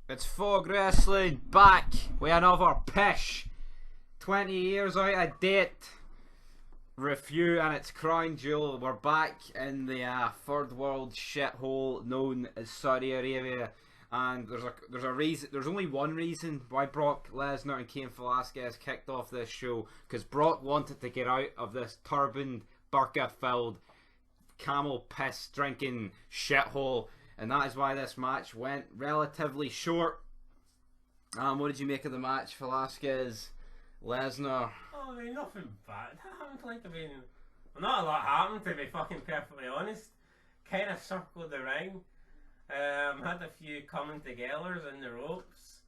It's Fog Wrestling back with another pish 20 years out of date review, and it's Crown Jewel. We're back in the third world shithole known as Saudi Arabia, and there's a reason. There's only one reason why Brock Lesnar and Cain Velasquez kicked off this show, because Brock wanted to get out of this turbaned, burqa filled, camel piss drinking shithole. And that is why this match went relatively short. What did you make of the match, Velasquez, Lesnar? Oh, I mean, nothing bad happened. Well, not a lot happened, to be fucking perfectly honest. Kind of circled the ring. Had a few coming togethers in the ropes.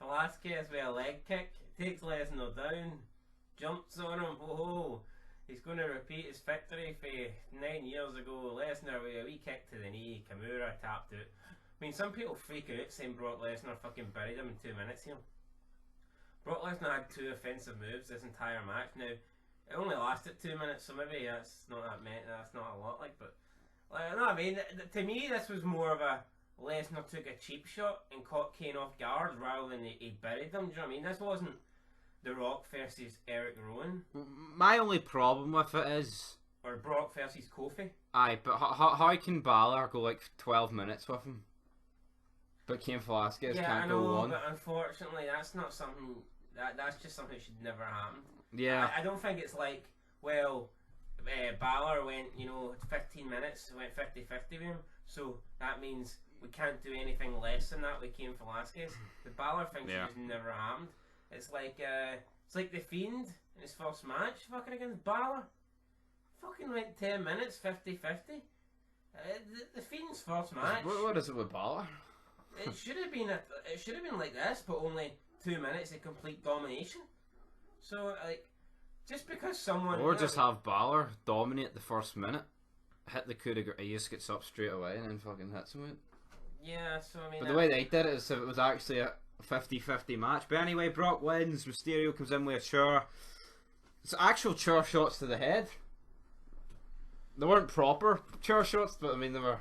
Velasquez with a leg kick takes Lesnar down, jumps on him. Oh, he's going to repeat his victory for 9 years ago. Lesnar with a wee kick to the knee. Kimura tapped it. I mean, some people freak out saying Brock Lesnar fucking buried him in 2 minutes here. Brock Lesnar had 2 offensive moves this entire match. Now, it only lasted 2 minutes, so maybe that's not a lot. But no, I mean, to me, this was more of a Lesnar took a cheap shot and caught Kane off guard rather than he buried him. Do you know what I mean? This wasn't The Rock versus Eric Rowan. My only problem with it is... Or Brock versus Kofi. Aye, but how can Balor go like 12 minutes with him? But Cain Velasquez can't go on. But unfortunately, that's not something... That's just something that should never happen. Yeah. I don't think it's like, well, Balor went, 15 minutes, went 50-50 with him, so that means we can't do anything less than that with Cain Velasquez. The Balor thing should just never happened. It's like the Fiend in his first match, fucking against Balor. Fucking went 10 minutes, 50-50. The Fiend's first match. What is it with Balor? It should have been like this, but only 2 minutes of complete domination. So like, just because someone or just have Balor dominate the first minute, hit the coup de grace, he just gets up straight away and then fucking hits him with it. Yeah, so I mean. But the way they did it is if it was actually a 50-50 match. But anyway, Brock wins. Mysterio comes in with a chair. It's actual chair shots to the head. They weren't proper chair shots, but I mean they were.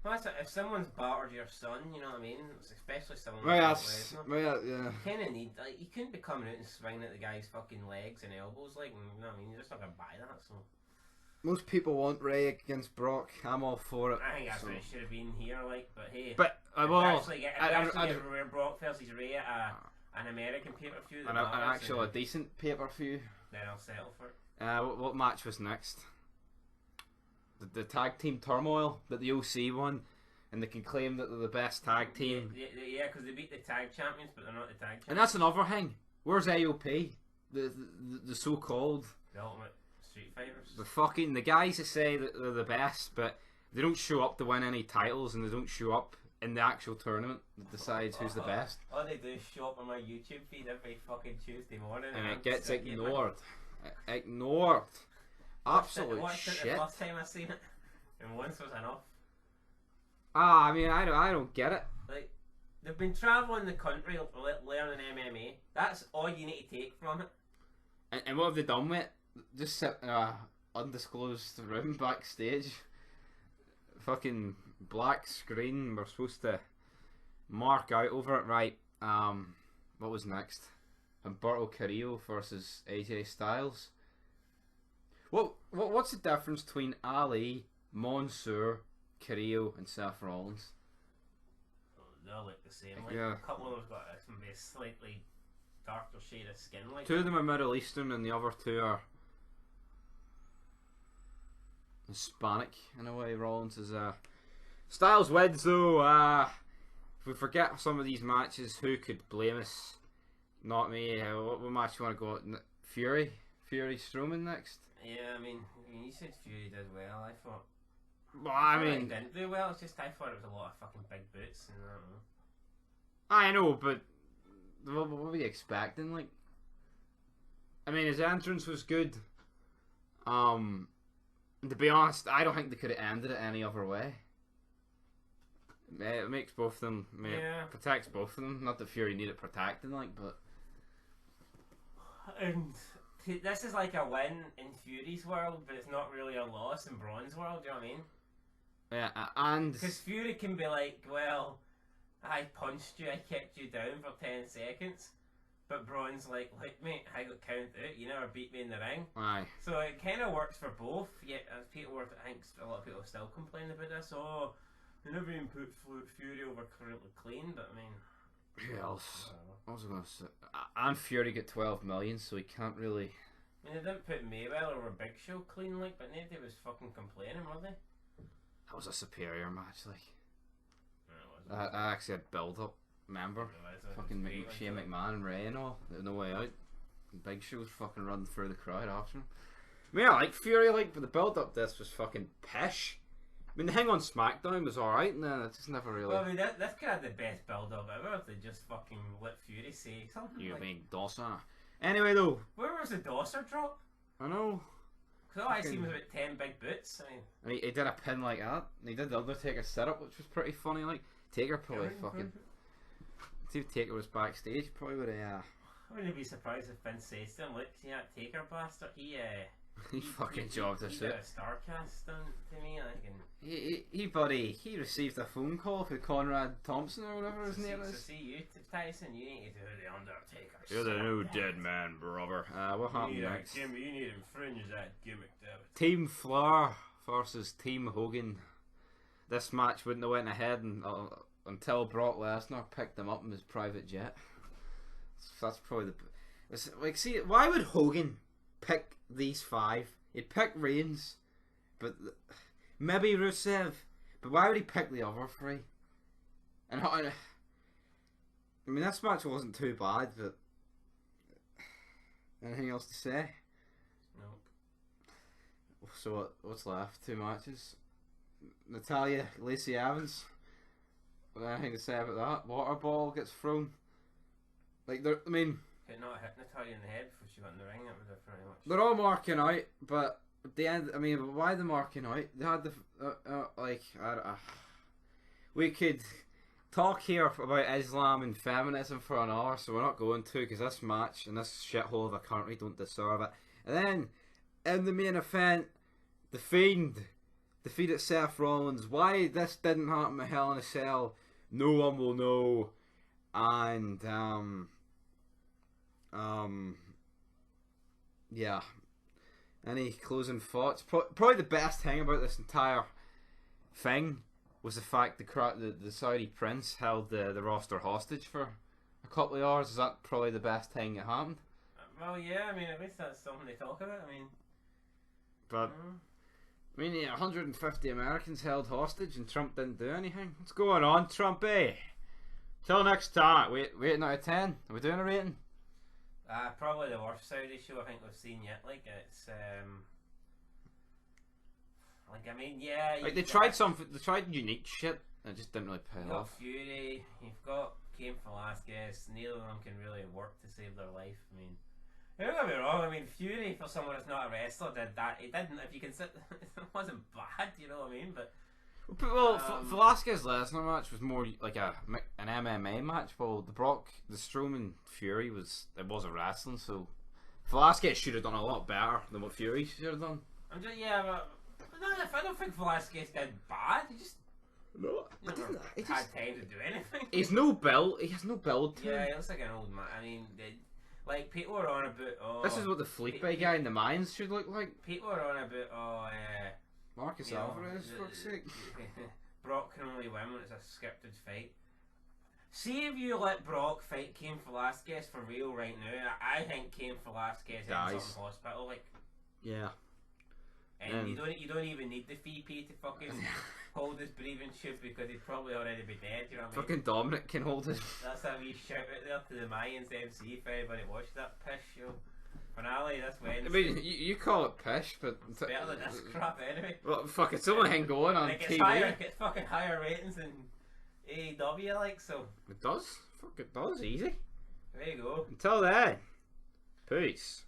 Well, if someone's battered your son, you know what I mean? Especially someone Well, like Lesnar. yeah. You kind of need, like, you couldn't be coming out and swinging at the guy's fucking legs and elbows, like, you know what I mean? You're just not gonna buy that, so. Most people want Ray against Brock. I'm all for it. I think that's what it should have been here, like, but hey. But I will. Actually get Brock versus Ray at an American pay-per-view. An actual decent pay-per-view. Then I'll settle for it. What match was next? The tag team turmoil that the OC won, and they can claim that they're the best tag team. Yeah, because they beat the tag champions, but they're not the tag champions. And that's another thing. Where's AOP? The so-called the ultimate street fighters. The guys that say that they're the best, but they don't show up to win any titles, and they don't show up in the actual tournament that decides who's the best. All they do is show up on my YouTube feed every fucking Tuesday morning, and it gets ignored. Ignored. Absolute shit. The last time I seen it, and once was enough. I mean, I don't get it. Like, they've been travelling the country learning MMA. That's all you need to take from it. And what have they done with it? Just sit in a undisclosed room backstage. Fucking black screen. We're supposed to mark out over it, right? What was next? Humberto Carrillo versus AJ Styles. What's the difference between Ali, Mansoor, Carrillo, and Seth Rollins? They all look the same. Like, yeah. A couple of them have got a slightly darker shade of skin. Like 2 of them are Middle Eastern, and the other 2 are Hispanic in a way. Rollins is Styles wins though. If we forget some of these matches, who could blame us? Not me. What match you want to go? Fury Strowman next. Yeah, I mean, you said Fury did well. I thought. Well, I mean, he didn't do well. It's just I thought it was a lot of fucking big boots, and I know, but what were you expecting? Like, I mean, his entrance was good. To be honest, I don't think they could have ended it any other way. It makes both of them. Protects both of them. Not that Fury needed protecting, like, but. And this is like a win in Fury's world, but it's not really a loss in Braun's world. Do you know what I mean? Yeah, and because Fury can be like, well, I punched you, I kicked you down for 10 seconds. But Braun's like, look mate, I got counted out, you never beat me in the ring. Aye. So it kind of works for both, yet as people were, I think a lot of people still complain about this, oh, they never even put Fury over currently clean, but I mean... Who else? What was I going to say? And Fury got 12 million, so he can't really... I mean, they didn't put Mayweather over Big Show clean, like, but nobody was fucking complaining, were they? That was a superior match, like. No, it wasn't. I actually had build-up, remember? Fucking Shane McMahon and Ray and all. There's no way out. Big Show was fucking running through the crowd after him. I mean, I like Fury, like, but the build-up this was fucking pish. I mean, the thing on SmackDown was alright, and then it just never really... Well, I mean, that's kind of the best build-up ever, if they just fucking let Fury say something. You like... mean Dawson? Anyway, though. Where was the Dawson drop? I know. Because all I seen was about 10 big boots. I mean, he did a pin like that, and he did the Undertaker setup, which was pretty funny, like. Taker probably fucking... See if Taker was backstage, probably would have... I wouldn't be surprised if Vince says to him, look, see that Taker bastard, he fucking jobbed us out. He did a Starcast done to me, like, and... Buddy, he received a phone call from Conrad Thompson or whatever his name is. So see you, Tyson, you need to do the Undertaker. You're the new dead man, brother. What happened next? You need to infringe that gimmick, David. Team Flair versus Team Hogan. This match wouldn't have went ahead until Brock Lesnar picked them up in his private jet. So that's probably the... Like, see, why would Hogan pick these five? He'd pick Reigns, but... Maybe Rusev, but why would he pick the other three? And I mean, this match wasn't too bad, but... Anything else to say? Nope. So what's left? 2 matches? Natalya, Lacey Evans. Anything to say about that? Water ball gets thrown. Like, I mean... Could not hit Natalya in the head before she got in the ring, that would have pretty much... They're all marking out, but at the end, I mean, why the marking out? They had the... we could talk here about Islam and feminism for an hour, so we're not going to, because this match and this shithole of a country don't deserve it. And then, in the main event, The Fiend defeated Seth Rollins. Why this didn't happen at Hell in a Cell, no one will know. And, yeah. Any closing thoughts? Probably the best thing about this entire thing was the fact the Saudi prince held the roster hostage for a couple of hours. Is that probably the best thing that happened? Well, yeah, I mean, at least that's something to talk about. I mean, but I mean, yeah, 150 Americans held hostage, and Trump didn't do anything. What's going on, Trump? Eh? Till next time. Rating out of 10. Are we doing a rating? Probably the worst Saudi show I think we've seen yet. Like, it's like, I mean, yeah. Like, they tried unique shit. It just didn't really pay off. You've got Fury. You've got Cain Velasquez. Neither of them can really work to save their life. I mean, don't get me wrong. I mean, Fury, for someone that's not a wrestler, did that. He didn't. If you consider, it wasn't bad. You know what I mean? But well, Velasquez Lesnar match was more like an MMA match. Well, the Strowman Fury was a wrestling. So Velasquez should have done a lot better than what Fury should have done. I'm just but I don't think Velasquez did bad. He just had time to do anything. He has no build to him. Yeah, he looks like an old man. I mean, like, people are on about this is what the Fleet guy in the mines should look like. People are on about Marcus Alvarez, for fuck's sake. Brock can only win when it's a scripted fight. See if you let Brock fight Cain Velasquez for real right now, I think Cain Velasquez ends up in hospital, like. Yeah. And you don't even need the VP to fucking hold his breathing tube, because he'd probably already be dead, you know what I mean? Fucking Dominic can hold it. That's a wee shout out there to the Mayans MC if anybody watched that pish show. Finale this Wednesday. I mean, you call it pish, but it's better than this crap anyway. Well, fuck, it's the only thing going on like, TV. It gets fucking higher ratings than AEW, like, so. It does? Fuck, it does, easy. There you go. Until then, peace.